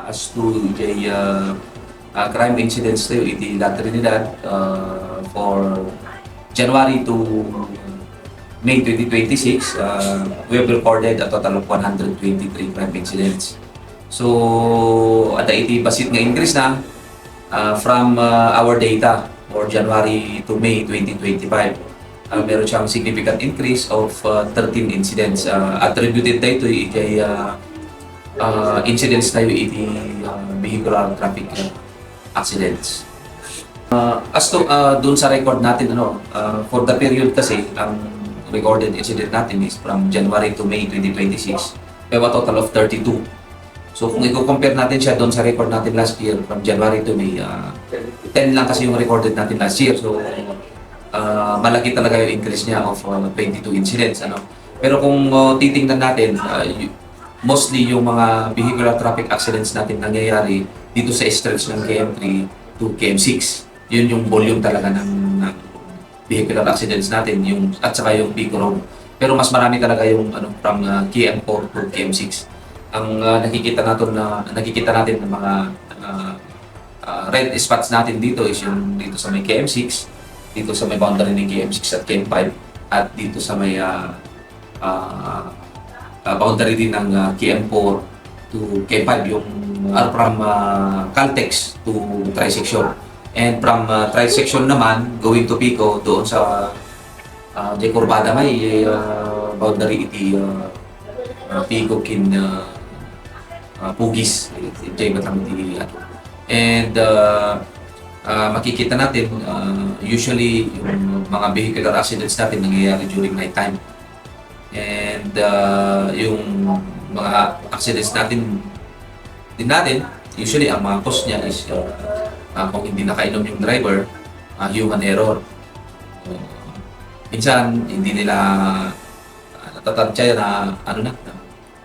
as to crime incidents tayo iti La Trinidad for January to May 2026, we have recorded a total of 123 crime incidents. So, ada iti basit nga increase na from our data for January to May 2025. Meron siyang significant increase of 13 incidents. Attributed tayo to iti incidents tayo iti vehicular traffic accidents. As to dun sa record natin, for the period kasi, ang recorded incident natin is from January to May 2026. We have a total of 32. So kung i-compare natin siya doon sa record natin last year, from January to May, 10 lang kasi yung recorded natin last year. So malaki talaga yung increase niya of 22 incidents. Pero kung titingnan natin, mostly yung mga vehicular traffic accidents natin nangyayari dito sa stretch ng KM3 to KM6. Yun yung volume talaga ng vehicular accidents natin, at saka yung Pico Road. Pero mas marami talaga yung from KM4 to KM6. Ang nakikita natin ng mga red spots natin dito is yung dito sa may KM6, dito sa may boundary ng KM6 at KM5, at dito sa may boundary din ng KM4 to KM5, yung from Caltex to Trisection. And from Trisection naman, going to Pico, doon sa J. Corbada may boundary iti Pico kin Pugis, J. Batang di And makikita natin, usually yung mga vehicular accidents natin nangyayari during night time. And yung mga accidents natin, usually ang mga cause niya is kung hindi nakainom yung driver, human error. Minsan, hindi nila natatantya na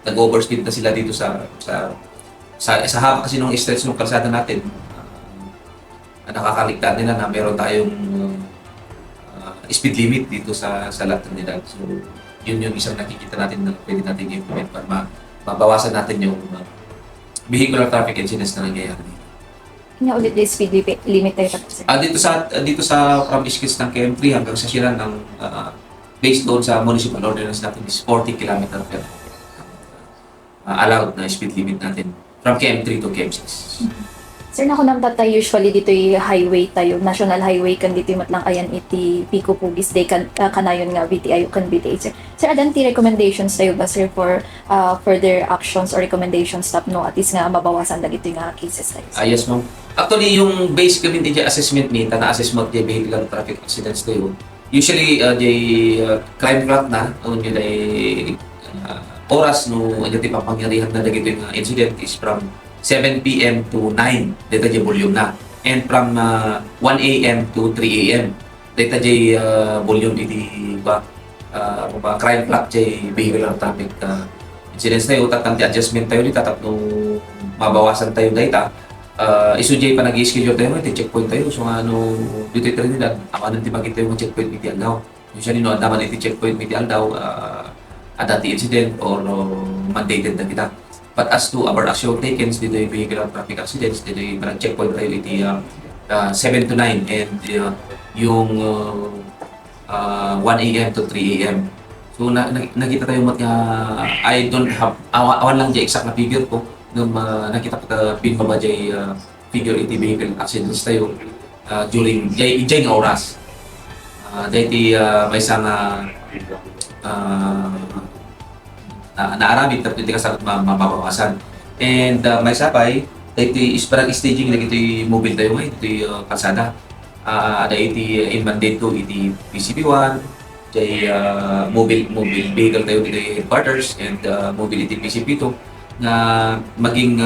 nag-overspeed na sila dito sa haba kasi nung stretch ng kalsada natin. Nakakaligtaan nila na meron tayong speed limit dito sa La Trinidad. So, yun yung isang nakikita natin na pwede natin implement para mabawasan natin yung vehicular traffic incidents na nangyayari dito. Kanya ulit yung speed limit tayo tapos. Dito sa from Iskis ng KM3 hanggang sa Silan ng based doon sa municipal ordinance natin is 40 km per allowed na speed limit natin from KM3 to KM6. Sir, naku naman tayo usually dito yung highway tayo, national highway kan dito yung matlang ayan iti Pico Pugis day kanayon nga BTI kan BTA. Sir, adan ti recommendations tayo ba sir for further actions or recommendations no at least nga mabawasan dagito yung cases tayo? Yes ma'am. Actually yung base kami di assessment ni na assessment di vehicular traffic accidents tayo. Usually crime plot na yun ay oras no iti papangyarihan na dagito yung incident is from 7 p.m. to 9, data jay volume na. And from 1 a.m. to 3 a.m. Data jay volume iti crime plot jay vehicular traffic incidents tayo. Tatanti adjustment tayo dito tapno mabawasan tayo data. Isu jay pa nag-i-schedule tayo, iti checkpoint tayo. So dito ito rin nila, ako nang timagin tayo ng checkpoint miti aldaw. Usually naman iti checkpoint miti aldaw, adati incident or mandated na kita. But as to our action taken dito yung vehicular traffic accidents, dito yung checkpoint tayo iti 7 to 9 and yung 1 a.m. to 3 a.m. So nakita tayo I don't have, awan lang dyan exact na figure ko nung nakita ko pinbaba dyan figure iti vehicle accidents tayo during dyan nga oras. Dahil may isang naarami tapos hindi ka sa mababawasan. And may sabay, ito is parang staging na ito yung mobile tayo ngayon, ito yung kalsada. Ada iti in mandate ko, iti PCP1, mobile vehicle tayo dito yung headquarters, and mobile iti PCP2 na maging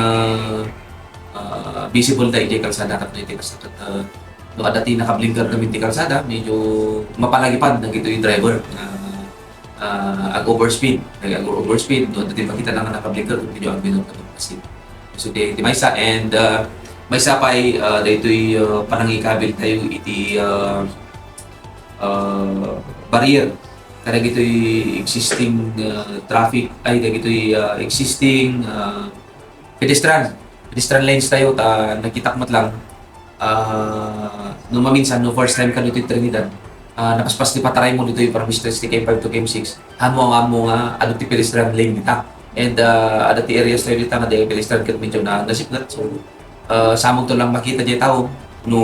visible tayo yung kalsada kapag ito yung kalsada. Doon dati nakablinker kami iti kalsada, medyo mapalagipan ng ito yung driver. Overspeed, doon natin makita lang na naka-blinker kung medyo ang binong kasi. So, di may isa, and may isa pa ay dito'y panangikabil tayo iti barrier. Kaya dito'y existing traffic, ay dito'y existing pedestrian pedestrian lanes tayo, nagkitakmat lang. Nung maminsan, no first time ka dito yung Trinidad, nakaspas di pataray mo dito yung parang Mr. KM5 to KM6. Hamo nga, ano ti pedestrian lane dita. And ada ti areas tayo dito nga di pedestrian kat medyo na nasipnat. So, samong to lang makita di tao no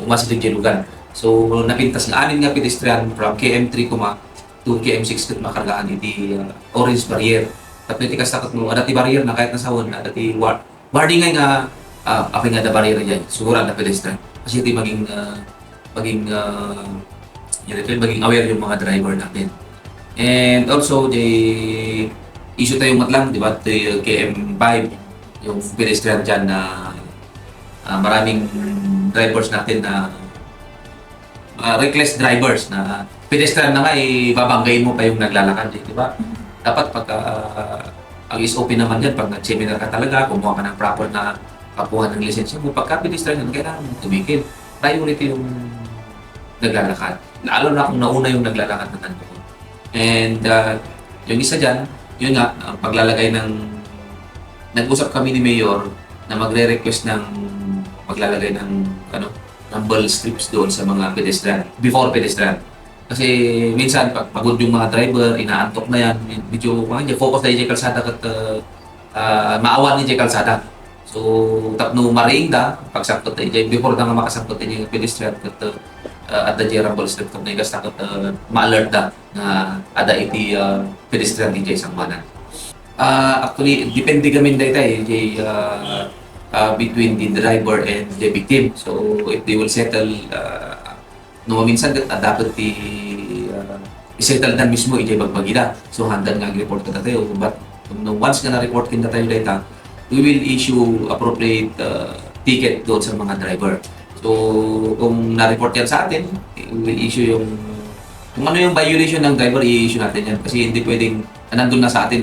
umasilig di lugan. So, napintas nga anin nga pedestrian from KM3 to KM6 kat makargaan iti orange barrier. Tapos iti kastakot mo, ada ti barrier na kahit nasawon, ada ti warning nga ako nga da barrier dyan, siguro na pedestrian. Kasi ito maging aware yung mga driver natin. And also, the issue tayo matlang, di ba? The KM5, yung pedestrian dyan na maraming drivers natin na reckless drivers na pedestrian na nga, babanggayin mo pa yung naglalakad, di ba? Dapat pagka ang SOP naman dyan, pag nag-seminar ka talaga, kumuha ka ng proper na kapuha ng lisensya mo, pagka pedestrian yan, kailangan mo tumigil. Priority yung naglalakad. Lalo na kung nauna yung naglalakad na nandoon. And yung isa dyan, yun nga, ang paglalagay ng... Nag-usap kami ni Mayor na magre-request ng maglalagay ng rumble strips doon sa mga pedestrian, before pedestrian. Kasi minsan, pag pagod yung mga driver, inaantok na yan, medyo focus na yung kalsada at maawan ni kalsada. So, tapno maring da, pagsakot na ijay, before na nga makasakot na yung pedestrian at the rumble strip na yung kastakot ma-alert da na ada iti pedestrian ijay sang manan. Actually, depende kami dito between the driver and the victim. So, if they will settle, no minsan dapat i-settle na mismo ijay bagbagida. So, handan nga report ka tayo. But once nga na-report kita tayo dito, we will issue appropriate ticket doon sa mga driver. So, kung na-report yan sa atin, we will issue kung ano yung violation ng driver, i-issue natin yan. Kasi hindi pwedeng, nandun na sa atin,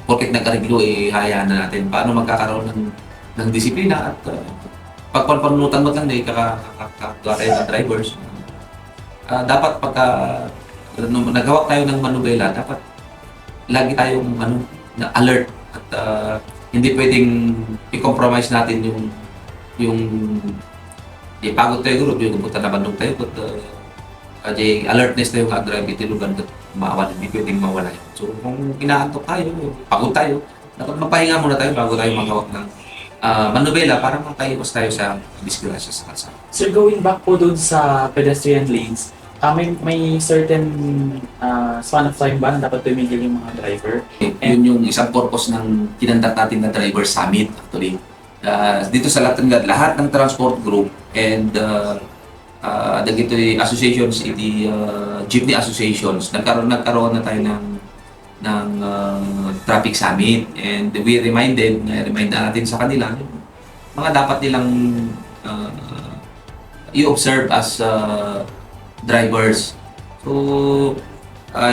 porket nagkariglo, hayaan na natin. Paano magkakaroon ng disiplina at pagpapanunutan mo lang kakagawa tayo ng drivers. Dapat pagka nagawak tayo ng manubela, dapat lagi tayong na alert at hindi pwedeng i-compromise natin yung pagod tayo group, yung pupunta na bandong tayo, but alertness tayo nga drive itilugan at maawan, hindi pwedeng mawala yun. So kung inaantok tayo, pagod tayo, dapat mapahinga muna tayo bago tayo magawak ng manubela para makaiwas tayo sa disgrasya sa kalsada. Sir, going back po doon sa pedestrian lanes, may certain span of time ba na dapat tumigil yung mga driver? Yun yung isang purpose ng kinandat natin na driver summit actually. Dito sa lahat ng transport group and dito associations, jeepney associations, nagkaroon na tayo ng traffic summit and we remind natin sa kanila mga dapat nilang i-observe as drivers. So,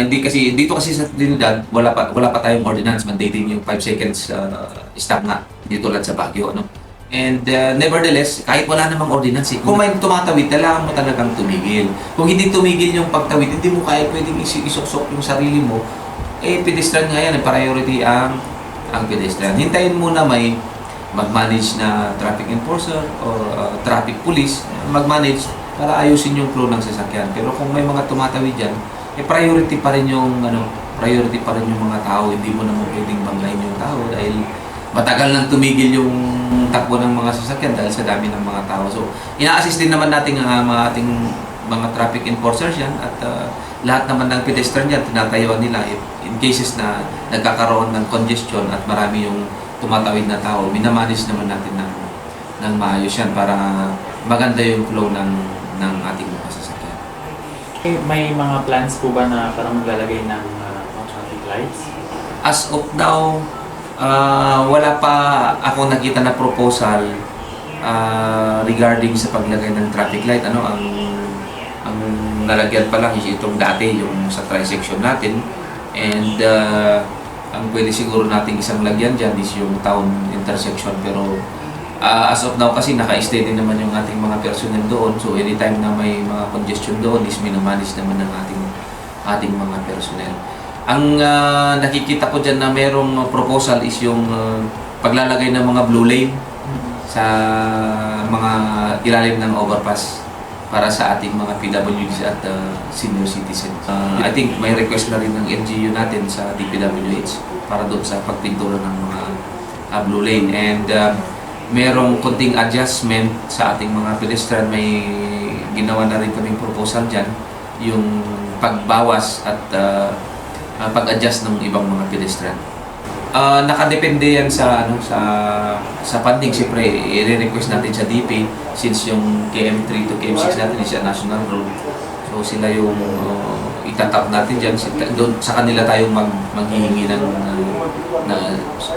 dito kasi sa Trinidad, wala pa tayong ordinance mandating yung 5 seconds stop nga dito lang sa Baguio, no? And nevertheless, kahit wala namang ordinance, kung may tumatawid, kailangan mo talagang tumigil. Kung hindi tumigil yung pagtawid, hindi mo kaya pwedeng isuksok yung sarili mo, pedestrian nga yan, priority ang pedestrian. Hintayin mo na may mag-manage na traffic enforcer or traffic police, mag-manage para ayusin yung flow ng sasakyan. Pero kung may mga tumatawid dyan, priority pa rin yung mga tao. Hindi mo naman pwedeng banggain yung tao dahil matagal nang tumigil yung takbo ng mga sasakyan dahil sa dami ng mga tao. So, ina-assist din naman natin ang ating mga traffic enforcers yan at lahat naman ng pedestrian yan, tinatayuan nila in cases na nagkakaroon ng congestion at marami yung tumatawid na tao, minamanage naman natin ng maayos yan para maganda yung flow ng ating mga sasakyan. May mga plans po ba na parang maglalagay ng traffic lights? As of now, wala pa ako nakita na proposal regarding sa paglagay ng traffic light. Ang nalagyan pa lang is itong dati, yung sa trisection natin. And ang pwede siguro nating isang lagyan dyan is yung town intersection. Pero as of now kasi naka-stay din naman yung ating mga personnel doon. So anytime na may mga congestion doon is minamanage naman ng ating mga personnel. Ang nakikita ko dyan na merong proposal is yung paglalagay ng mga blue lane sa mga ilalim ng overpass para sa ating mga PWDs at senior citizens. I think may request na rin ng LGU natin sa DPWH para doon sa pagpintura ng mga blue lane. And merong konting adjustment sa ating mga pedestrian. May ginawa na rin kaming proposal dyan, yung pagbawas at pag-adjust ng ibang mga pedestrian. Nakadepende yan sa funding. Siyempre, i-request natin sa DP since yung KM3 to KM6 natin is a national road. So sila yung itatap natin dyan. Doon sa kanila tayong maghihingi ng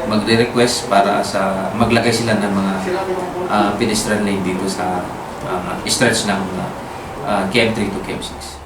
magre-request para sa maglagay sila ng mga pedestrian lane dito sa stretch ng KM3 to KM6.